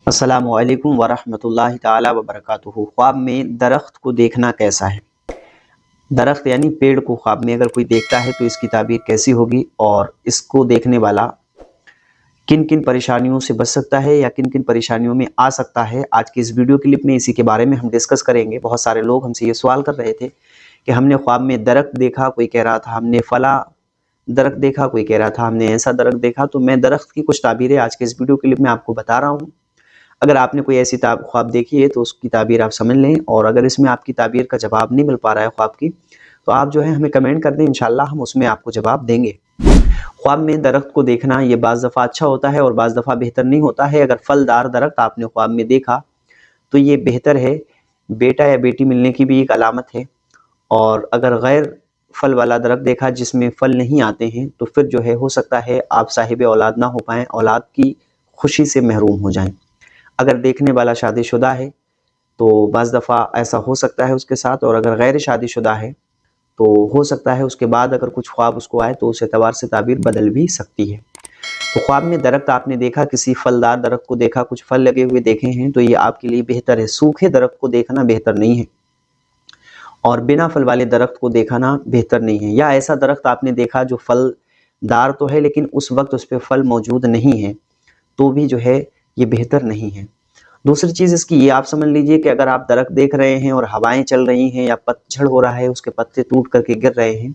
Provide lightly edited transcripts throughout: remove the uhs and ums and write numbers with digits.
السلام علیکم ورحمۃ اللہ تعالی وبرکاتہ۔ خواب میں درخت کو دیکھنا کیسا ہے؟ درخت یعنی پیڑ کو خواب میں اگر کوئی دیکھتا ہے تو اس کی تعبیر کیسی ہوگی، اور اس کو دیکھنے والا کن کن پریشانیوں سے بچ سکتا ہے یا کن کن پریشانیوں میں آ سکتا ہے؟ آج کی اس ویڈیو کلپ میں اسی کے بارے میں ہم ڈسکس کریں گے۔ بہت سارے لوگ ہم سے یہ سوال کر رہے تھے کہ ہم نے خواب میں درخت دیکھا، کوئی کہہ رہا تھا ہم نے فلاں درخت دیکھا، کوئی کہہ رہا تھا ہم نے ایسا درخت دیکھا۔ تو میں درخت کی کچھ تعبیریں آج کے اس ویڈیو کلپ میں آپ کو بتا رہا ہوں۔ اگر آپ نے کوئی ایسی خواب دیکھی ہے تو اس کی تعبیر آپ سمجھ لیں، اور اگر اس میں آپ کی تعبیر کا جواب نہیں مل پا رہا ہے خواب کی، تو آپ جو ہے ہمیں کمنٹ کر دیں، انشاءاللہ ہم اس میں آپ کو جواب دیں گے۔ خواب میں درخت کو دیکھنا یہ بعض دفعہ اچھا ہوتا ہے اور بعض دفعہ بہتر نہیں ہوتا ہے۔ اگر پھلدار درخت آپ نے خواب میں دیکھا تو یہ بہتر ہے، بیٹا یا بیٹی ملنے کی بھی ایک علامت ہے۔ اور اگر غیر پھل والا درخت دیکھا جس میں پھل نہیں آتے ہیں تو پھر جو ہے ہو سکتا ہے آپ صاحب اولاد نہ ہو پائیں، اولاد کی خوشی سے محروم ہو جائیں۔ اگر دیکھنے والا شادی شدہ ہے تو بعض دفعہ ایسا ہو سکتا ہے اس کے ساتھ، اور اگر غیر شادی شدہ ہے تو ہو سکتا ہے اس کے بعد اگر کچھ خواب اس کو آئے تو اس اعتبار سے تعبیر بدل بھی سکتی ہے۔ تو خواب میں درخت آپ نے دیکھا، کسی پھلدار درخت کو دیکھا، کچھ پھل لگے ہوئے دیکھے ہیں تو یہ آپ کے لیے بہتر ہے۔ سوکھے درخت کو دیکھنا بہتر نہیں ہے، اور بنا پھل والے درخت کو دیکھنا بہتر نہیں ہے۔ یا ایسا درخت آپ نے دیکھا جو پھل دار تو ہے لیکن اس وقت اس پہ پھل موجود نہیں ہے تو بھی جو ہے یہ بہتر نہیں ہے۔ دوسری چیز اس کی یہ آپ سمجھ لیجئے کہ اگر آپ درخت دیکھ رہے ہیں اور ہوائیں چل رہی ہیں یا پتجھڑ ہو رہا ہے، اس کے پتے ٹوٹ کر کے گر رہے ہیں،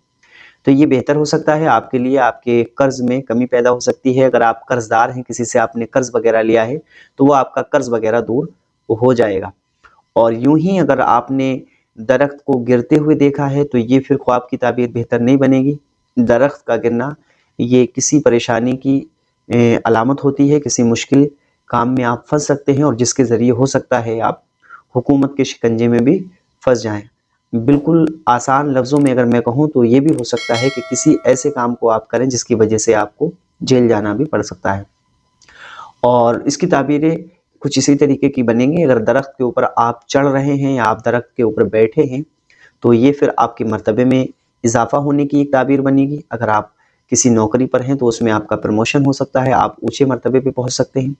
تو یہ بہتر ہو سکتا ہے آپ کے لیے۔ آپ کے قرض میں کمی پیدا ہو سکتی ہے۔ اگر آپ قرض دار ہیں، کسی سے آپ نے قرض وغیرہ لیا ہے تو وہ آپ کا قرض وغیرہ دور ہو جائے گا۔ اور یوں ہی اگر آپ نے درخت کو گرتے ہوئے دیکھا ہے تو یہ پھر خواب کی تعبیر بہتر نہیں بنے گی۔ درخت کا گرنا یہ کسی پریشانی کی علامت ہوتی ہے، کسی مشکل کام میں آپ پھنس سکتے ہیں، اور جس کے ذریعے ہو سکتا ہے آپ حکومت کے شکنجے میں بھی پھنس جائیں۔ بالکل آسان لفظوں میں اگر میں کہوں تو یہ بھی ہو سکتا ہے کہ کسی ایسے کام کو آپ کریں جس کی وجہ سے آپ کو جیل جانا بھی پڑ سکتا ہے۔ اور اس کی تعبیریں کچھ اسی طریقے کی بنیں گی۔ اگر درخت کے اوپر آپ چڑھ رہے ہیں یا آپ درخت کے اوپر بیٹھے ہیں تو یہ پھر آپ کے مرتبے میں اضافہ ہونے کی ایک تعبیر بنے گی۔ اگر آپ کسی نوکری پر ہیں تو اس میں آپ کا پروموشن ہو سکتا ہے، آپ اونچے مرتبے پہ پہنچ سکتے ہیں۔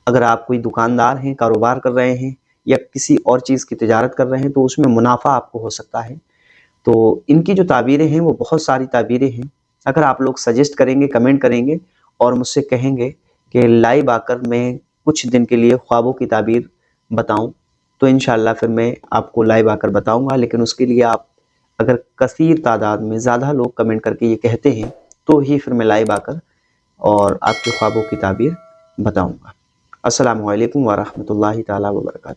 اگر آپ کوئی دکاندار ہیں، کاروبار کر رہے ہیں یا کسی اور چیز کی تجارت کر رہے ہیں تو اس میں منافع آپ کو ہو سکتا ہے۔ تو ان کی جو تعبیریں ہیں وہ بہت ساری تعبیریں ہیں۔ اگر آپ لوگ سجیسٹ کریں گے، کمنٹ کریں گے اور مجھ سے کہیں گے کہ لائیو آ کر میں کچھ دن کے لیے خوابوں کی تعبیر بتاؤں تو انشاءاللہ پھر میں آپ کو لائیو آ کر بتاؤں گا۔ لیکن اس کے لیے آپ اگر کثیر تعداد میں زیادہ لوگ کمنٹ کر کے یہ کہتے ہیں تو ہی پھر میں لائیو آ کر اور آپ کے خوابوں کی تعبیر بتاؤں گا۔ السلام علیکم ورحمۃ اللہ تعالی وبرکاتہ۔